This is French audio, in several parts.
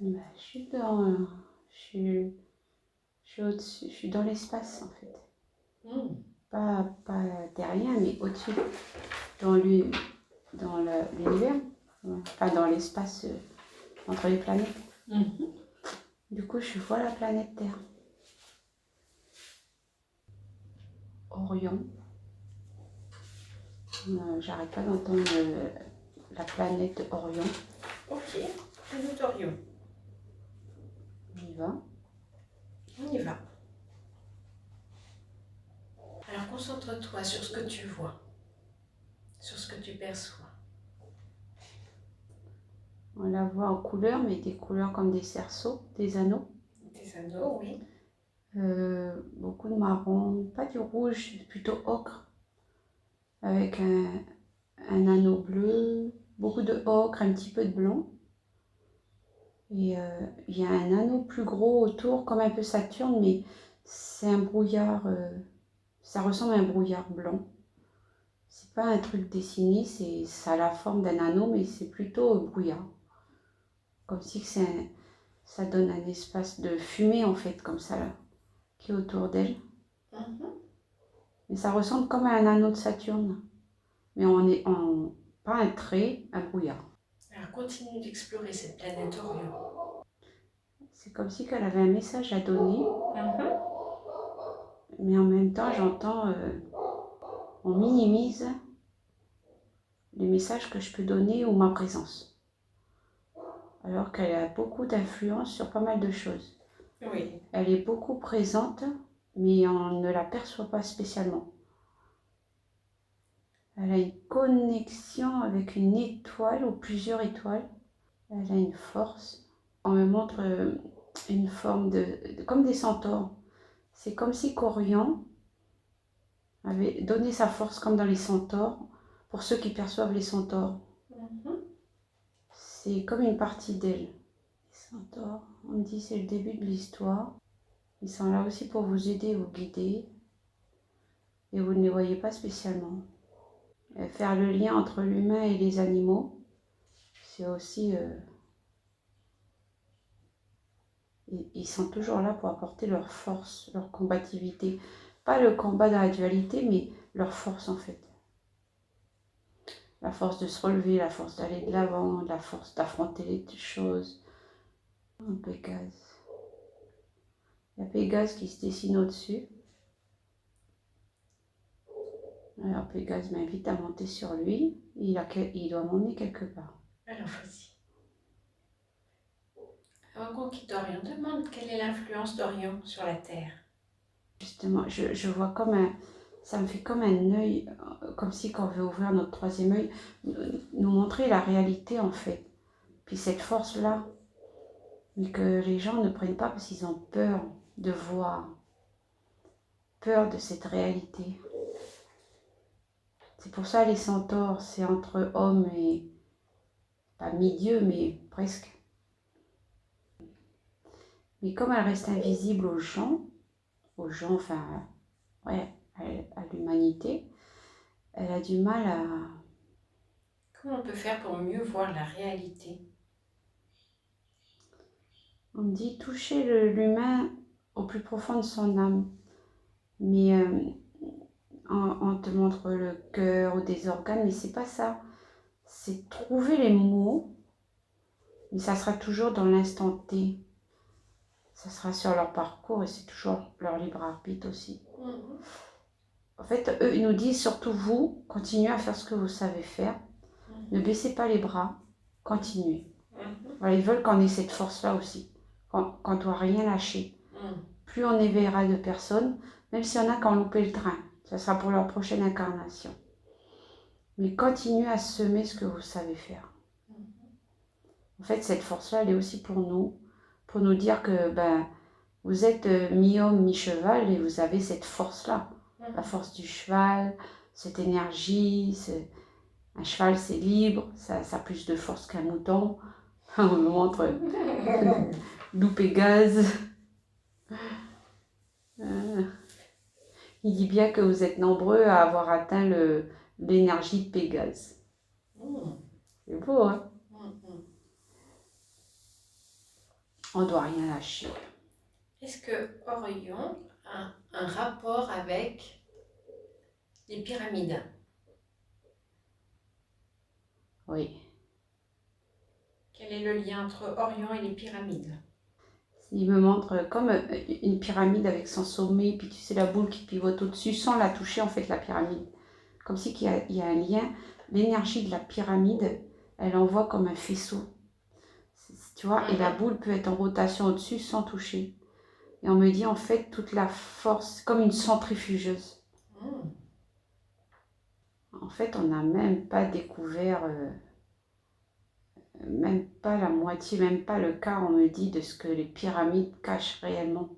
Bah, je suis au-dessus, je suis dans l'espace en fait. Pas terrien, mais au-dessus, dans l'univers, enfin dans l'espace entre les planètes. Du coup, je vois la planète Terre. Orion. J'arrête pas d'entendre la planète Orion. Ok, planète Orion. On y va. On y va. Alors concentre-toi sur ce que tu vois, sur ce que tu perçois. On la voit en couleurs, mais des couleurs comme des cerceaux, des anneaux. Des anneaux, oui. Beaucoup de marron, pas du rouge, plutôt ocre, avec un anneau bleu, beaucoup de ocre, un petit peu de blanc. Et il y a un anneau plus gros autour, comme un peu Saturne, mais c'est un brouillard, ça ressemble à un brouillard blanc. C'est pas un truc dessiné, ça a la forme d'un anneau, mais c'est plutôt brouillard. Comme si ça donne un espace de fumée, en fait, comme ça, là, qui est autour d'elle. Mais ça ressemble comme à un anneau de Saturne. Mais pas un trait, un brouillard. Alors continue d'explorer cette planète Orion. C'est comme si qu'elle avait un message à donner. Mais en même temps, j'entends, on minimise les messages que je peux donner ou ma présence. Alors qu'elle a beaucoup d'influence sur pas mal de choses. Oui. Elle est beaucoup présente, mais on ne la perçoit pas spécialement. Elle a une connexion avec une étoile ou plusieurs étoiles. Elle a une force. On me montre une forme comme des centaures. C'est comme si Corian avait donné sa force comme dans les centaures, pour ceux qui perçoivent les centaures. C'est comme une partie d'elle. Les centaures, on me dit c'est le début de l'histoire. Ils sont là aussi pour vous aider, vous guider. Et vous ne les voyez pas spécialement. Faire le lien entre l'humain et les animaux, c'est aussi... ils sont toujours là pour apporter leur force, leur combativité. Pas le combat dans la dualité, mais leur force en fait. La force de se relever, la force d'aller de l'avant, la force d'affronter les choses. Un Pégase. Il y a Pégase qui se dessine au-dessus. Alors Pégase m'invite à monter sur lui. Il doit m'emmener quelque part. Alors vas-y. Avant qu'il d'Orion, demande quelle est l'influence d'Orion sur la Terre. Justement, je vois comme un... Ça me fait comme un œil, comme si quand on veut ouvrir notre troisième œil, nous montrer la réalité en fait. Puis cette force-là, mais que les gens ne prennent pas parce qu'ils ont peur de voir, peur de cette réalité. C'est pour ça les centaures, c'est entre hommes et, pas mi-dieu, mais presque. Mais comme elle reste invisible enfin, ouais, à l'humanité, elle a du mal à... Comment on peut faire pour mieux voir la réalité? On me dit toucher l'humain au plus profond de son âme. Mais on te montre le cœur ou des organes, mais c'est pas ça. C'est trouver les mots, mais ça sera toujours dans l'instant T. Ça sera sur leur parcours et c'est toujours leur libre arbitre aussi. En fait, eux, ils nous disent surtout vous, continuez à faire ce que vous savez faire. Ne baissez pas les bras, continuez. Voilà, ils veulent qu'on ait cette force-là aussi, qu'on ne doit rien lâcher. Plus on éveillera de personnes, même s'il y en a qui ont loupé le train, ça sera pour leur prochaine incarnation. Mais continuez à semer ce que vous savez faire. En fait, cette force-là, elle est aussi pour nous dire que vous êtes mi-homme, mi-cheval et vous avez cette force-là. La force du cheval, cette énergie. Un cheval, c'est libre, ça a plus de force qu'un mouton. On me montre loup Pégase. Il dit bien que vous êtes nombreux à avoir atteint l'énergie de Pégase. C'est beau, hein? On doit rien lâcher. Est-ce que Orion a un rapport avec les pyramides? Oui. Quel est le lien entre Orion et les pyramides? Il me montre comme une pyramide avec son sommet, puis tu sais la boule qui pivote au-dessus, sans la toucher en fait la pyramide. Comme si il y a un lien. L'énergie de la pyramide, elle envoie comme un faisceau. Tu vois, et la boule peut être en rotation au-dessus sans toucher. Et on me dit en fait toute la force, comme une centrifugeuse. En fait, on n'a même pas découvert, même pas la moitié, même pas le quart, on me dit, de ce que les pyramides cachent réellement.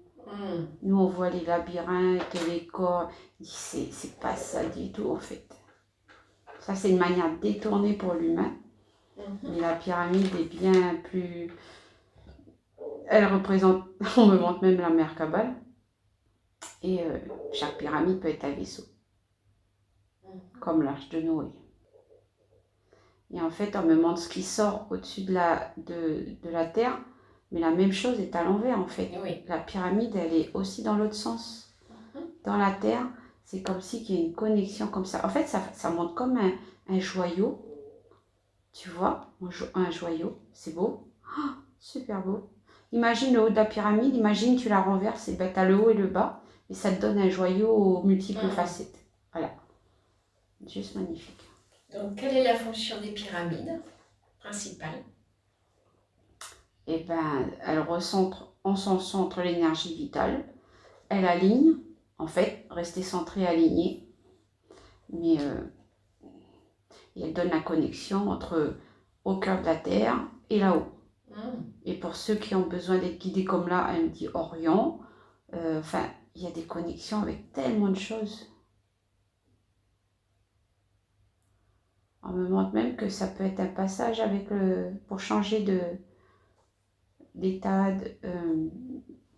Nous, on voit les labyrinthes, les corps. C'est pas ça du tout, en fait. Ça, c'est une manière détournée pour l'humain. Mais la pyramide est bien plus... Elle représente, on me montre même la mère Kabbale. Et chaque pyramide peut être un vaisseau. Comme l'arche de Noé. Et en fait, on me montre ce qui sort au-dessus de la terre. Mais la même chose est à l'envers, en fait. Oui. La pyramide, elle est aussi dans l'autre sens. Dans la terre, c'est comme si il y a une connexion comme ça. En fait, ça montre comme un joyau. Tu vois, un joyau. C'est beau. Oh, super beau. Imagine le haut de la pyramide. Imagine tu la renverses. Et ben, tu as le haut et le bas. Et ça te donne un joyau aux multiples facettes. Voilà. Juste magnifique. Donc, quelle est la fonction des pyramides principale? Eh ben, elle recentre en son centre l'énergie vitale. Elle aligne, en fait, rester centrée, alignée. Mais et elle donne la connexion entre au cœur de la Terre et là-haut. Et pour ceux qui ont besoin d'être guidés comme là, elle me dit Orion. Enfin, il y a des connexions avec tellement de choses. On me montre même que ça peut être un passage avec pour changer d'état,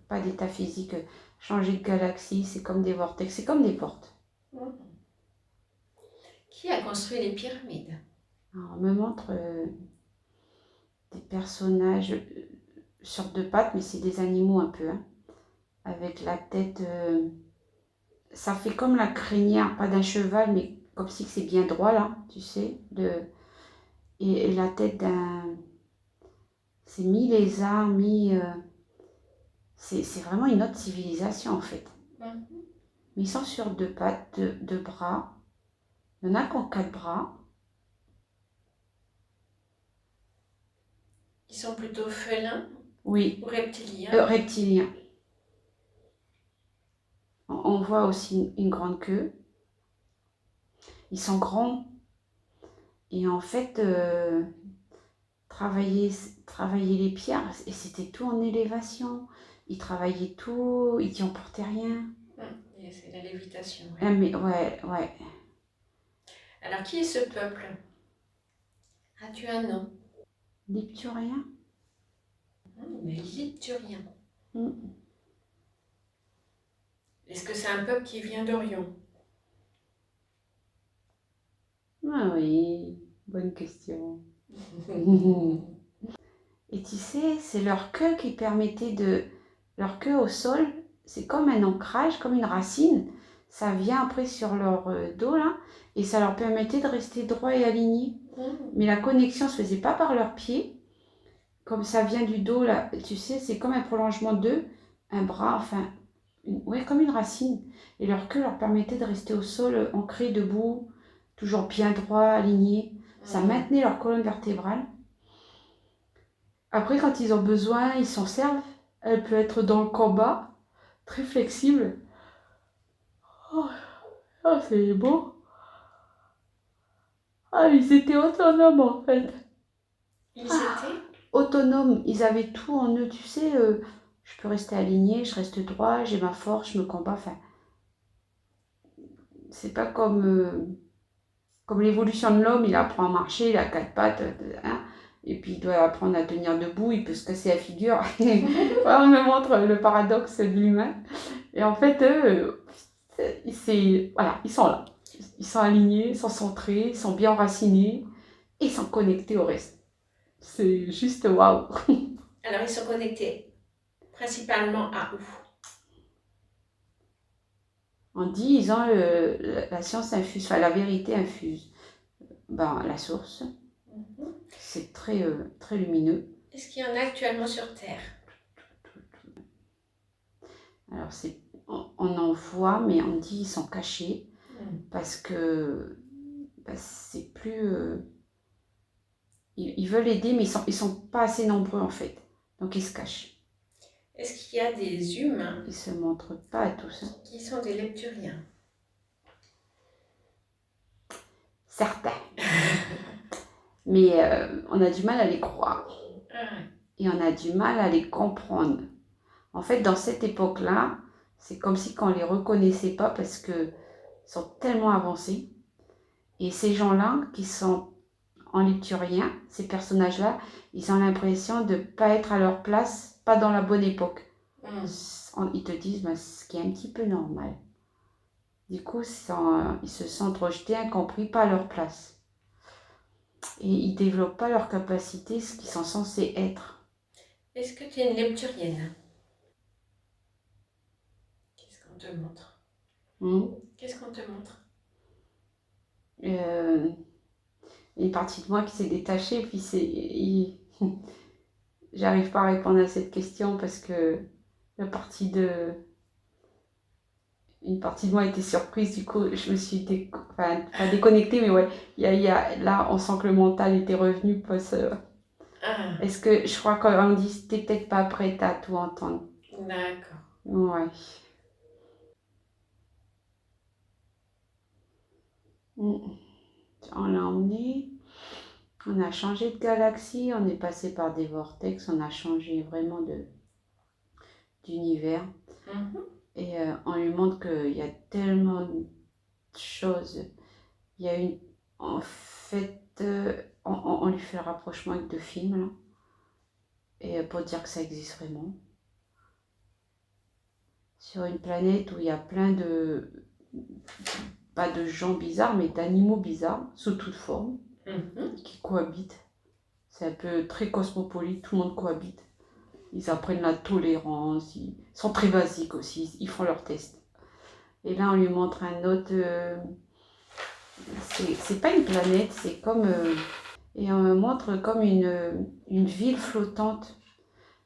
pas d'état physique, changer de galaxie, c'est comme des vortex, c'est comme des portes. Qui a construit les pyramides? Alors, on me montre des personnages sur deux pattes, mais c'est des animaux un peu, hein, avec la tête, ça fait comme la crinière, pas d'un cheval, mais comme si c'est bien droit là, tu sais, et la tête d'un, c'est mi-lézard, c'est vraiment une autre civilisation en fait. Mais ils sont sur deux pattes, deux bras. Il y en a qui ont 4 bras. Ils sont plutôt félins? Oui. Ou reptiliens? Reptiliens. On voit aussi une grande queue. Ils sont grands. Et en fait, travailler les pierres, et c'était tout en élévation. Ils travaillaient tout, ils n'y emportaient rien. Et c'est la lévitation. Ah, mais ouais. Alors, qui est ce peuple? As-tu un nom? Lipturien. Les Lipturiens. Est-ce que c'est un peuple qui vient d'Orion? Ah oui, bonne question. Et tu sais, c'est leur queue qui permettait de... Leur queue au sol, c'est comme un ancrage, comme une racine. Ça vient après sur leur dos, là, et ça leur permettait de rester droit et aligné. Mais la connexion ne se faisait pas par leurs pieds. Comme ça vient du dos, là, tu sais, c'est comme un prolongement d'eux, un bras, enfin, comme une racine. Et leur queue leur permettait de rester au sol, ancré, debout, toujours bien droit, aligné. Ça maintenait leur colonne vertébrale. Après, quand ils ont besoin, ils s'en servent. Elle peut être dans le combat, très flexible. Oh, c'est beau. Ah, ils étaient autonomes en fait. Ils étaient autonomes, ils avaient tout en eux, tu sais. Je peux rester aligné, je reste droit, j'ai ma force, je me combats. Enfin, c'est pas comme l'évolution de l'homme, il apprend à marcher, il a 4 pattes, hein, et puis il doit apprendre à tenir debout, il peut se casser la figure. On me montre le paradoxe de l'humain. Et en fait, eux, voilà, ils sont là. Ils sont alignés, ils sont centrés, ils sont bien enracinés, et ils sont connectés au reste. C'est juste waouh. Alors, ils sont connectés Principalement à où? En disant la science infuse, enfin la vérité infuse. Ben, la source, Mhm. c'est très lumineux. Est-ce qu'il y en a actuellement sur Terre? Alors, on en voit, mais on dit ils sont cachés parce que c'est plus. Ils veulent aider, mais ils sont pas assez nombreux en fait. Donc, ils se cachent. Est-ce qu'il y a des humains Ils se montrent pas à tous. Hein. qui sont des lepturiens? Certains. Mais on a du mal à les croire. Ah, Et on a du mal à les comprendre. En fait, dans cette époque-là, c'est comme si qu'on les reconnaissait pas parce que sont tellement avancés. Et ces gens-là, qui sont en lepturien, ces personnages-là, ils ont l'impression de ne pas être à leur place, pas dans la bonne époque. Ils te disent ce qui est un petit peu normal. Du coup, ils se sentent rejetés, incompris, pas à leur place. Et ils ne développent pas leur capacité, ce qu'ils sont censés être. Est-ce que tu es une lepturienne? Qu'est-ce qu'on te montre? Qu'est-ce qu'on te montre? Une partie de moi qui s'est détachée, puis j'arrive pas à répondre à cette question parce que une partie de moi était surprise, du coup je me suis pas déconnectée, mais ouais, là on sent que le mental était revenu. Est-ce que je crois qu'on dit t'es peut-être pas prête à tout entendre. D'accord. Ouais. On l'a emmené, on a changé de galaxie, on est passé par des vortex, on a changé vraiment d'univers. Et on lui montre qu'il y a tellement de choses. Il y a une. En fait, on lui fait le rapprochement avec deux films, là, et pour dire que ça existe vraiment. Sur une planète où il y a plein de. Pas de gens bizarres, mais d'animaux bizarres, sous toute forme, qui cohabitent. C'est un peu très cosmopolite, tout le monde cohabite. Ils apprennent la tolérance, ils sont très basiques aussi, ils font leurs tests. Et là, on lui montre un autre. C'est pas une planète, c'est comme. Et on me montre comme une ville flottante,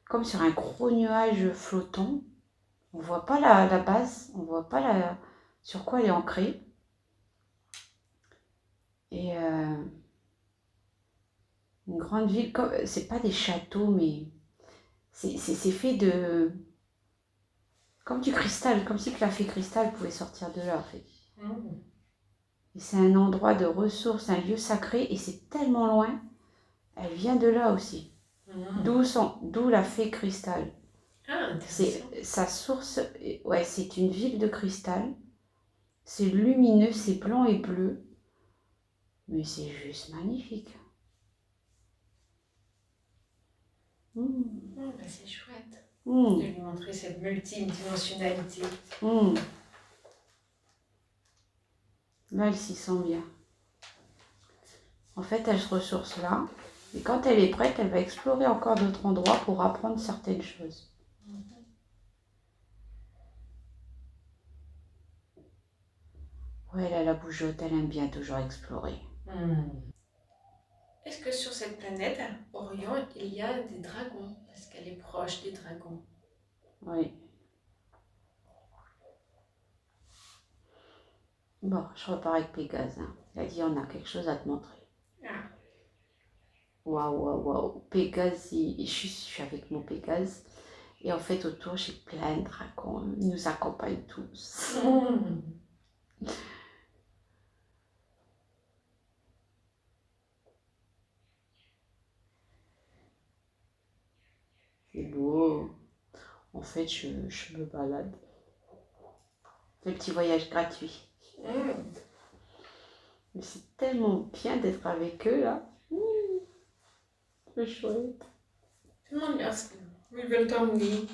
comme sur un gros nuage flottant. On voit pas la base, on voit pas sur quoi elle est ancrée. Et une grande ville, c'est pas des châteaux, mais c'est fait de. Comme du cristal, comme si que la fée cristal pouvait sortir de là, en fait. Et c'est un endroit de ressources, un lieu sacré, et c'est tellement loin, elle vient de là aussi. D'où la fée cristal. Ah, C'est intéressant. sa source, ouais, c'est une ville de cristal. C'est lumineux, c'est blanc et bleu. Mais c'est juste magnifique. C'est chouette de lui montrer cette multidimensionnalité. Là, elle s'y sent bien. En fait, elle se ressource là. Et quand elle est prête, elle va explorer encore d'autres endroits pour apprendre certaines choses. Ouais, elle a la bougeotte, elle aime bien toujours explorer. Est-ce que sur cette planète, Orion, il y a des dragons? Parce qu'elle est proche des dragons. Oui. Bon, je repars avec Pégase. Hein. Il a dit on a quelque chose à te montrer. Waouh. Pégase, je suis avec mon Pégase. Et en fait, autour, j'ai plein de dragons. Ils nous accompagnent tous. C'est beau. En fait, je me balade. Le petit voyage gratuit. Mais c'est tellement bien d'être avec eux, là. C'est chouette. Comment merci. Ils veulent t'emmener.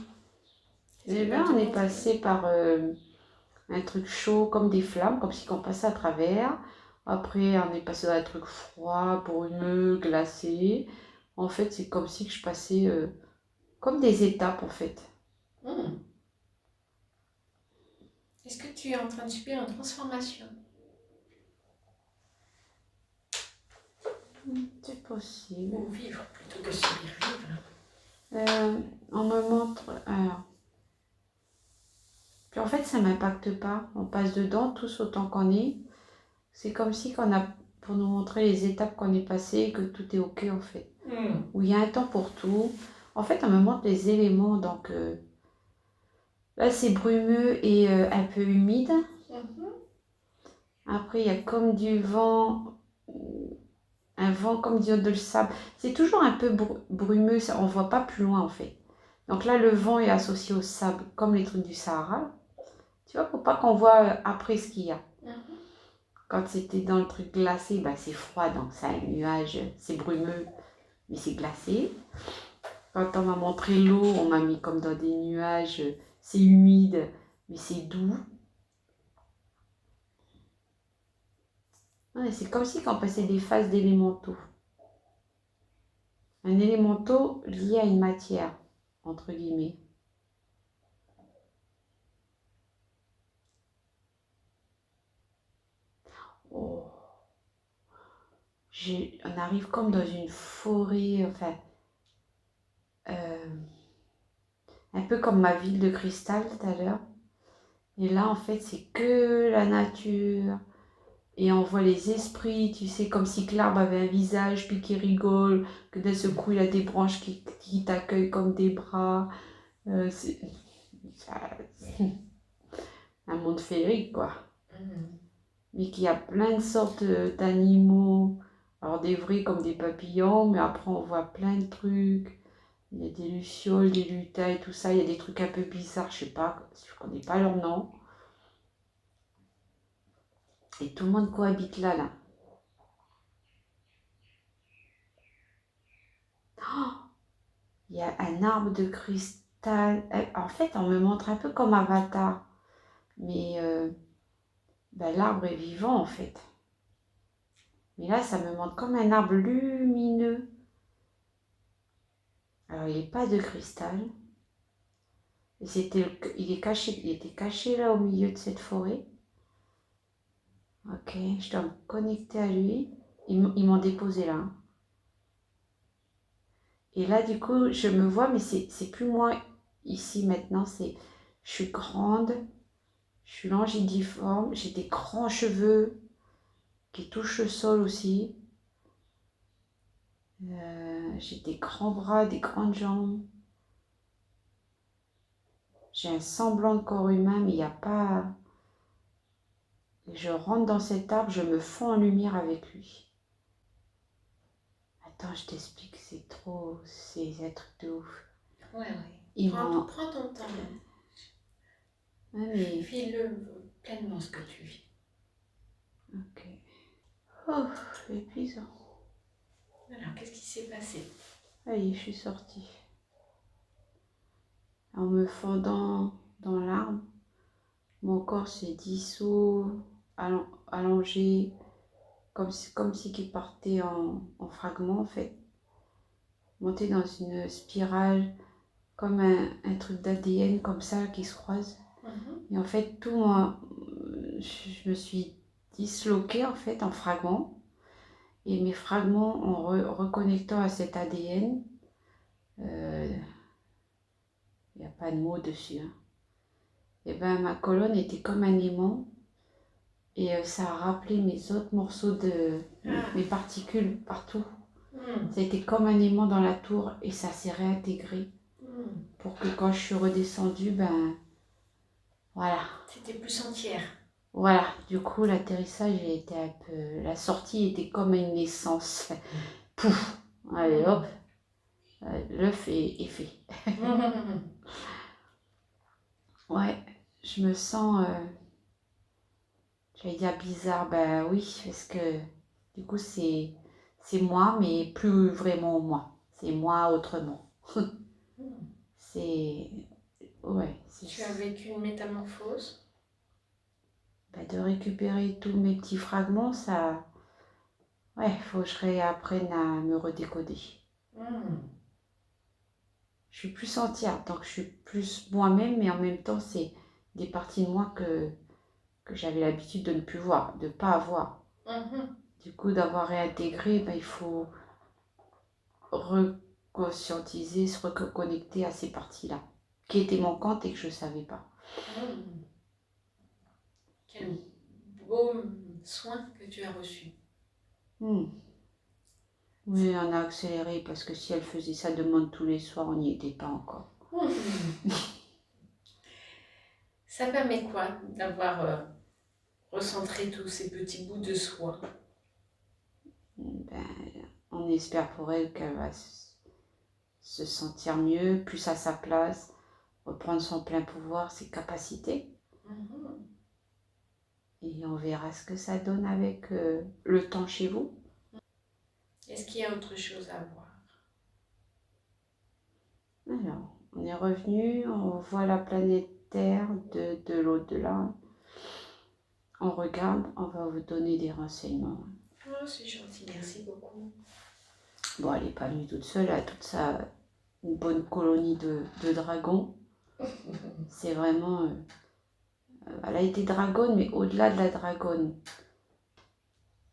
Et là, on est passé par un truc chaud, comme des flammes, comme si on passait à travers. Après, on est passé dans un truc froid, brumeux, glacé. En fait, c'est comme si je passais comme des étapes, en fait. Hmm. Est-ce que tu es en train de subir une transformation? C'est possible. Ou vivre plutôt que subir, vivre. On me montre... alors, puis en fait, ça m'impacte pas. On passe dedans tous autant qu'on est. C'est comme si qu'on a... Pour nous montrer les étapes qu'on est passées et que tout est OK en fait. Où il y a un temps pour tout. En fait, on me montre les éléments. Donc là, c'est brumeux et un peu humide. Après, il y a comme du vent, un vent comme de le sable. C'est toujours un peu brumeux, ça, on ne voit pas plus loin en fait. Donc là, le vent est associé au sable, comme les trucs du Sahara. Tu vois, pour pas qu'on voit après ce qu'il y a. Quand c'était dans le truc glacé, bah, c'est froid, donc c'est un nuage, c'est brumeux, mais c'est glacé. Quand on m'a montré l'eau, on m'a mis comme dans des nuages, c'est humide, mais c'est doux. Ouais, c'est comme si on passait des phases d'élémentaux. Un élémentaux lié à une matière, entre guillemets. Oh. On arrive comme dans une forêt, enfin, un peu comme ma ville de cristal tout à l'heure. Et là, en fait, c'est que la nature. Et on voit les esprits, tu sais, comme si que l'arbre avait un visage, puis qu'il rigole, que d'un seul coup, il a des branches qui t'accueillent comme des bras. C'est un monde féerique, quoi. Mais qu'il y a plein de sortes d'animaux. Alors des vrais comme des papillons, mais après on voit plein de trucs. Il y a des lucioles, des lutins et tout ça. Il y a des trucs un peu bizarres, je sais pas, je connais pas leur nom. Et tout le monde cohabite là. Oh, il y a un arbre de cristal. En fait, on me montre un peu comme Avatar. Mais ben, l'arbre est vivant en fait. Mais là, ça me montre comme un arbre lumineux. Alors, il n'est pas de cristal. Et il était caché là au milieu de cette forêt. Ok, je dois me connecter à lui. Ils m'ont déposé là. Et là, du coup, je me vois, mais c'est plus moi ici maintenant. Je suis grande, je suis longidiforme, j'ai des grands cheveux qui touchent le sol aussi. J'ai des grands bras, des grandes jambes. J'ai un semblant de corps humain, mais il n'y a pas... Je rentre dans cet arbre, je me fonds en lumière avec lui. Attends, je t'explique, c'est un truc de ouf. Ouais. Prends ton temps. Ouais, mais... Vis-le pleinement ce que tu vis. Ok. Oh, épuisant. Alors, qu'est-ce qui s'est passé? Allez, je suis sortie. En me fondant dans l'arbre, mon corps s'est dissous, allongé, comme si qu'il partait en fragments en fait. Monté dans une spirale, comme un truc d'ADN comme ça qui se croise. Et en fait, je me suis disloquée en fait en fragments. Et mes fragments, en reconnectant à cet ADN, il n'y a pas de mots dessus. Hein. Et ben ma colonne était comme un aimant. Et ça a rappelé mes autres morceaux mes particules partout. Ça a été comme un aimant dans la tour et ça s'est réintégré. Pour que quand je suis redescendue, ben voilà. C'était plus entière. Voilà, du coup l'atterrissage était un peu... La sortie était comme une naissance. Pouf. Allez hop. L'œuf est fait. Ouais, je me sens... j'allais dire bizarre, ben oui, parce que du coup c'est moi, mais plus vraiment moi. C'est moi autrement. C'est... Ouais. Tu as vécu une métamorphose? Ben, de récupérer tous mes petits fragments, ça... Ouais, faut que je réapprenne à me redécoder. Je suis plus entière. Donc je suis plus moi-même, mais en même temps, c'est des parties de moi que j'avais l'habitude de ne plus voir, de ne pas avoir. Mhm. Du coup, d'avoir réintégré, ben, il faut reconscientiser, se reconnecter à ces parties-là, qui étaient manquantes et que je ne savais pas. Mhm. Quel beau soin que tu as reçu. Hmm. Oui, on a accéléré parce que si elle faisait sa demande tous les soirs, on n'y était pas encore. Mhm. Ça permet quoi d'avoir recentré tous ces petits bouts de soi? Ben, on espère pour elle qu'elle va se sentir mieux, plus à sa place, reprendre son plein pouvoir, ses capacités. Mhm. Et on verra ce que ça donne avec le temps chez vous. Est-ce qu'il y a autre chose à voir? Alors, on est revenu, on voit la planète Terre de l'au-delà. On regarde, on va vous donner des renseignements. Oh, c'est gentil, merci beaucoup. Bon, elle n'est pas venue toute seule, elle a toute une bonne colonie de dragons. C'est vraiment... elle a été dragonne, mais au-delà de la dragonne.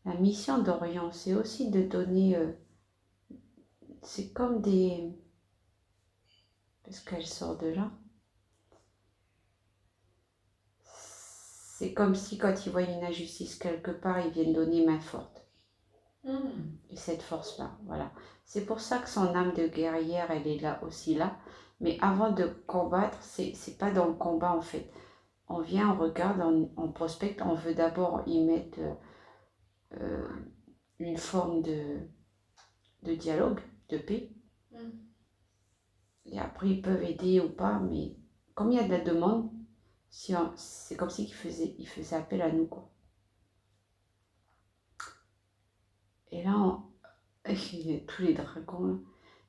La mission d'Orient, c'est aussi de donner... c'est comme des... Parce qu'elle sort de là. C'est comme si quand ils voient une injustice quelque part, ils viennent donner main forte. Mhm. Et cette force-là, voilà. C'est pour ça que son âme de guerrière, elle est là aussi là. Mais avant de combattre, c'est pas dans le combat en fait. On vient, on regarde, on prospecte, on veut d'abord y mettre euh, une forme de dialogue, de paix. Mhm. Et après, ils peuvent aider ou pas, mais comme il y a de la demande, c'est comme si ils faisaient appel à nous, quoi. Et là, il y a tous les dragons, là.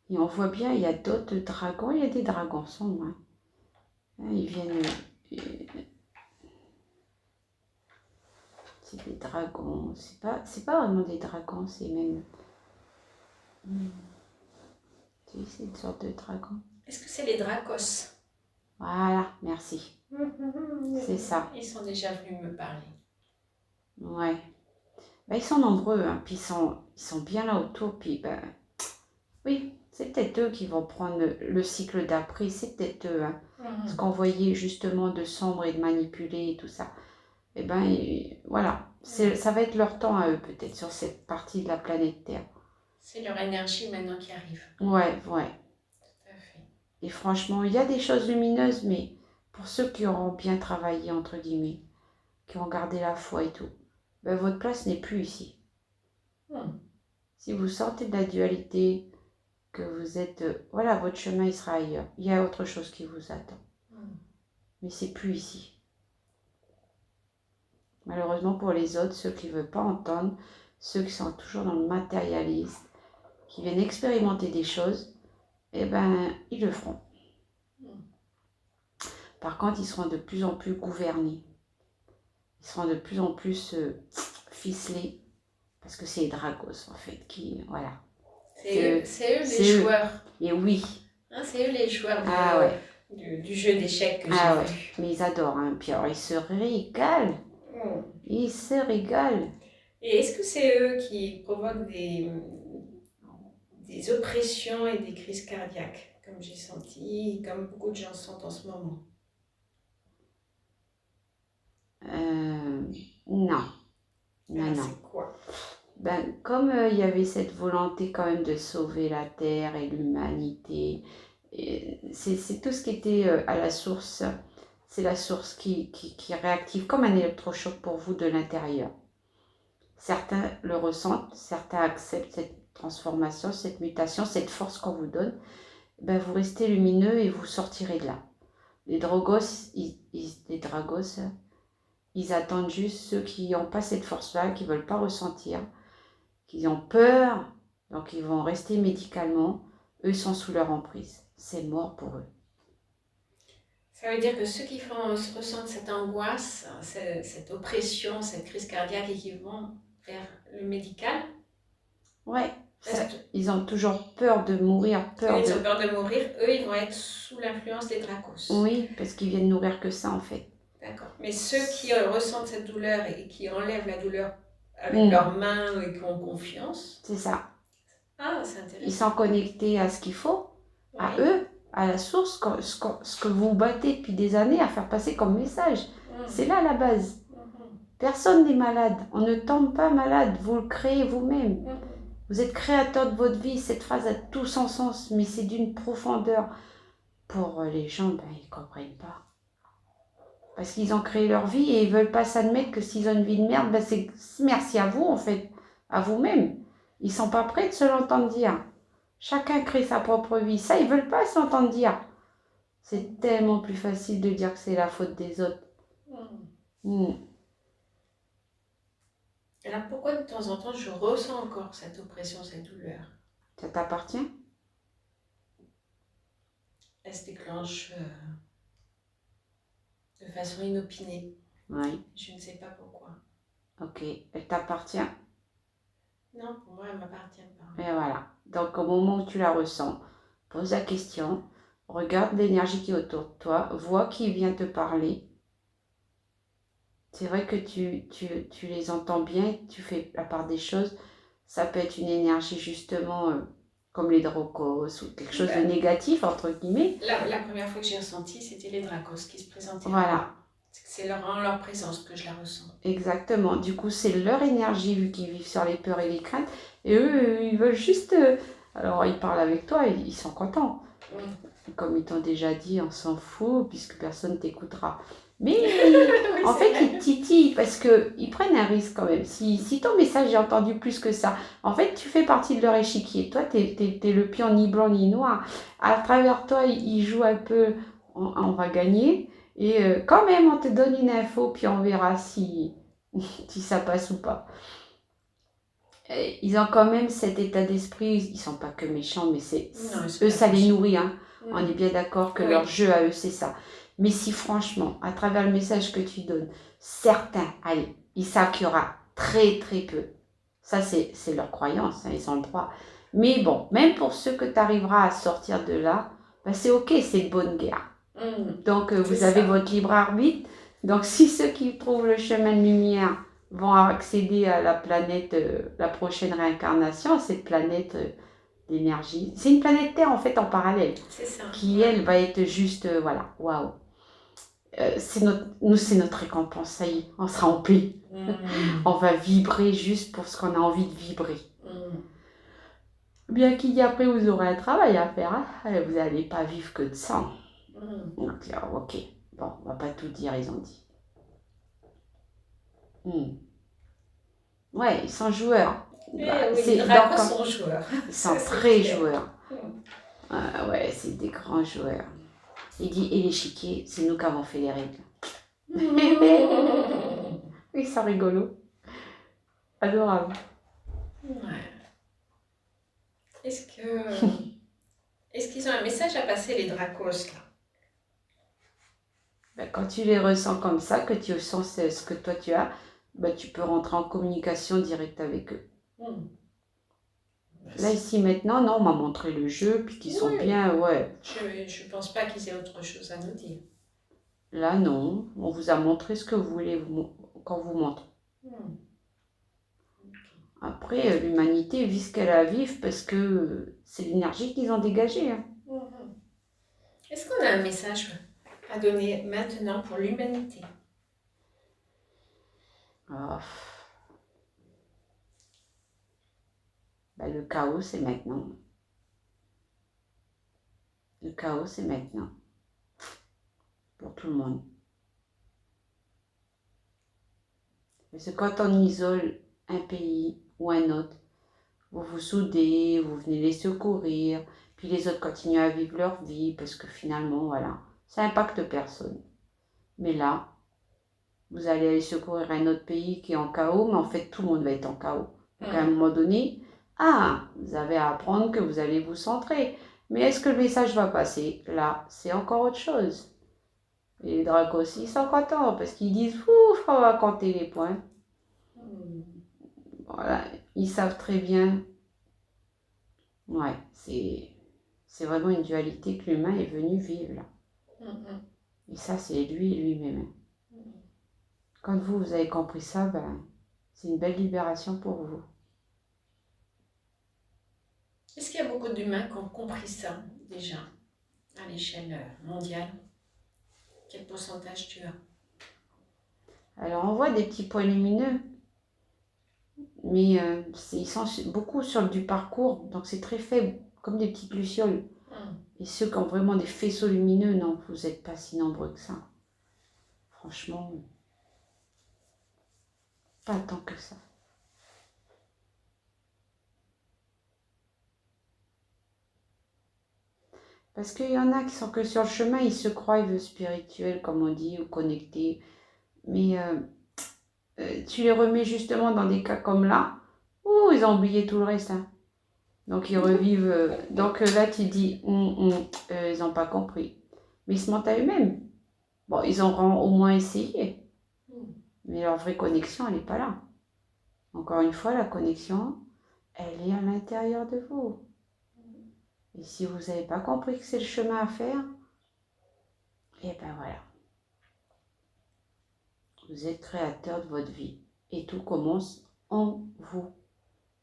Et on voit bien, il y a d'autres dragons, il y a des dragons sombres. Hein. Ils viennent. C'est des dragons. C'est pas vraiment des dragons, c'est même. Tu sais, c'est une sorte de dragon. Est-ce que c'est les Dracos? Voilà, merci. C'est ça. Ils sont déjà venus me parler. Ouais. Ben, ils sont nombreux, hein, puis ils sont bien là autour, puis ben, oui, c'est peut-être eux qui vont prendre le cycle d'après, c'est peut-être eux, hein. Ce qu'on voyait justement de sombre et de manipuler et tout ça. Et ben, voilà, ça va être leur temps à eux peut-être sur cette partie de la planète Terre. C'est leur énergie maintenant qui arrive. Ouais. Tout à fait. Et franchement, il y a des choses lumineuses, mais pour ceux qui auront bien travaillé, entre guillemets, qui ont gardé la foi et tout, ben, votre place n'est plus ici. Mhm. Si vous sortez de la dualité, que vous êtes... voilà, votre chemin, il sera ailleurs. Il y a autre chose qui vous attend. Mhm. Mais c'est plus ici. Malheureusement pour les autres, ceux qui ne veulent pas entendre, ceux qui sont toujours dans le matérialisme, qui viennent expérimenter des choses, eh ben, ils le feront. Par contre, ils seront de plus en plus gouvernés. Ils seront de plus en plus ficelés. Parce que c'est les Dragos, en fait, qui... Voilà. C'est eux les c'est eux. joueurs. Et oui. Hein, c'est eux les joueurs Ah ouais. du jeu d'échecs que Ah j'ai ouais. vu. Mais ils adorent, hein. Puis alors, ils se régalent. Ils se régalent. Et est-ce que c'est eux qui provoquent des oppressions et des crises cardiaques, comme j'ai senti, comme beaucoup de gens sentent en ce moment? Non. Alors, Non. c'est quoi? Ben, comme il y avait cette volonté quand même de sauver la Terre et l'humanité, c'est tout ce qui était à la source, c'est la source qui réactive comme un électrochoc pour vous de l'intérieur. Certains le ressentent, certains acceptent cette transformation, cette mutation, cette force qu'on vous donne. Ben, vous restez lumineux et vous sortirez de là. Les dragos, ils attendent juste ceux qui n'ont pas cette force-là, qui ne veulent pas ressentir, qui ont peur, donc ils vont rester médicalement. Eux, ils sont sous leur emprise. C'est mort pour eux. Ça veut dire que ceux qui ressentent cette angoisse, cette oppression, cette crise cardiaque et qui vont vers le médical, Ouais, Ils ont toujours peur de mourir, Ils ont peur de mourir. Eux, ils vont être sous l'influence des dracos. Oui, parce qu'ils viennent nourrir que ça, en fait. D'accord. Mais ceux qui ressentent cette douleur et qui enlèvent la douleur avec leurs mains et qui ont confiance. C'est ça. Ah, c'est intéressant. Ils sont connectés à ce qu'il faut, à eux, à la source, ce que vous battez depuis des années à faire passer comme message. C'est là la base. Personne n'est malade. On ne tombe pas malade. Vous le créez vous-même. Vous êtes créateur de votre vie. Cette phrase a tout son sens, mais c'est d'une profondeur. Pour les gens, ils ne comprennent pas. Parce qu'ils ont créé leur vie et ils ne veulent pas s'admettre que s'ils ont une vie de merde, c'est merci à vous, en fait, à vous-même. Ils ne sont pas prêts de se l'entendre dire. Chacun crée sa propre vie. Ça, ils ne veulent pas s'entendre dire. C'est tellement plus facile de dire que c'est la faute des autres. Alors pourquoi de temps en temps je ressens encore cette oppression, cette douleur? Ça t'appartient? Elle se déclenche de façon inopinée. Oui. Je ne sais pas pourquoi. Ok. Elle t'appartient? Non, pour moi, elle ne m'appartient pas. Et voilà. Donc au moment où tu la ressens, pose la question, regarde l'énergie qui est autour de toi, vois qui vient te parler. C'est vrai que tu les entends bien, tu fais la part des choses. Ça peut être une énergie justement comme les dracos ou quelque chose de négatif, entre guillemets. La première fois que j'ai ressenti, c'était les dracos qui se présentaient. Voilà. C'est en leur présence que je la ressens. Exactement. Du coup, c'est leur énergie vu qu'ils vivent sur les peurs et les craintes. Et eux, ils veulent juste... Alors, ils parlent avec toi, ils sont contents. Comme ils t'ont déjà dit, on s'en fout puisque personne t'écoutera. Mais oui, en fait, ils titillent parce qu'ils prennent un risque quand même. Si ton message j'ai entendu plus que ça, en fait, tu fais partie de leur échiquier. Toi, t'es le pion ni blanc ni noir. À travers toi, ils jouent un peu, on va gagner. Et quand même, on te donne une info, puis on verra si ça passe ou pas. Ils ont quand même cet état d'esprit, ils sont pas que méchants, mais eux, ça les nourrit. Hein. On est bien d'accord que leur jeu à eux, c'est ça. Mais si franchement, à travers le message que tu donnes, certains, allez, ils savent qu'il y aura très très peu. Ça, c'est leur croyance, hein, ils ont le droit. Mais bon, même pour ceux que tu arriveras à sortir de là, c'est ok, c'est une bonne guerre. Donc, vous avez votre libre arbitre. Donc, si ceux qui trouvent le chemin de lumière vont accéder à la planète, la prochaine réincarnation, cette planète d'énergie. C'est une planète Terre, en fait, en parallèle. C'est ça. Qui, elle, va être juste, voilà, waouh. Nous, c'est notre récompense, ça y est, on sera en paix. On va vibrer juste pour ce qu'on a envie de vibrer. Bien qu'il y ait après, vous aurez un travail à faire. Hein. Vous n'allez pas vivre que de ça. Donc, ok, bon, on va pas tout dire, ils ont dit. Ouais, ils sont joueurs. Oui, les dracos sont joueurs. Ils sont très joueurs. Ouais, c'est des grands joueurs. Il dit, et l'échiquier, c'est nous qui avons fait les règles. Ils sont rigolos. Adorable. Ouais. Est-ce qu'ils ont un message à passer, les dracos, là? Quand tu les ressens comme ça, que tu sens ce que toi tu as, tu peux rentrer en communication directe avec eux. Là, ici, maintenant, non, on m'a montré le jeu, puis qu'ils sont bien, ouais. Je pense pas qu'ils aient autre chose à nous dire. Là, non. On vous a montré ce que vous voulez qu'on vous montre. Après, l'humanité vit ce qu'elle a à vivre parce que c'est l'énergie qu'ils ont dégagée. Hein. Est-ce qu'on a un message à donner maintenant pour l'humanité? Le chaos, c'est maintenant. Le chaos, c'est maintenant. Pour tout le monde. Parce que quand on isole un pays ou un autre, vous vous soudez, vous venez les secourir, puis les autres continuent à vivre leur vie parce que finalement, voilà, ça impacte personne. Mais là, vous allez aller secourir un autre pays qui est en chaos, mais en fait, tout le monde va être en chaos. Donc, à un moment donné, vous avez à apprendre que vous allez vous centrer. Mais est-ce que le message va passer? Là, c'est encore autre chose. Et les dracos aussi, ils sont contents parce qu'ils disent, ouf, on va compter les points. Voilà, ils savent très bien Ouais, c'est vraiment une dualité que l'humain est venu vivre là. Mhm. Et ça, c'est lui et lui-même. Quand vous avez compris ça, ben, c'est une belle libération pour vous. Est-ce qu'il y a beaucoup d'humains qui ont compris ça déjà à l'échelle mondiale? Quel pourcentage tu as? Alors, on voit des petits points lumineux, mais ils sont beaucoup sur du parcours, donc c'est très faible, comme des petites lucioles. Et ceux qui ont vraiment des faisceaux lumineux, non, vous n'êtes pas si nombreux que ça. Franchement, pas tant que ça. Parce qu'il y en a qui sont que sur le chemin, ils se croient spirituels, comme on dit, ou connectés. Mais tu les remets justement dans des cas comme là, ouh, ils ont oublié tout le reste, hein. Donc ils revivent. Donc là, tu dis, ils n'ont pas compris. Mais ils se mentent à eux-mêmes. Bon, ils auront au moins essayé. Mais leur vraie connexion, elle n'est pas là. Encore une fois, la connexion, elle est à l'intérieur de vous. Et si vous n'avez pas compris que c'est le chemin à faire, et ben voilà. Vous êtes créateur de votre vie. Et tout commence en vous.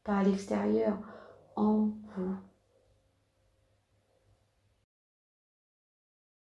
Pas à l'extérieur, en vous.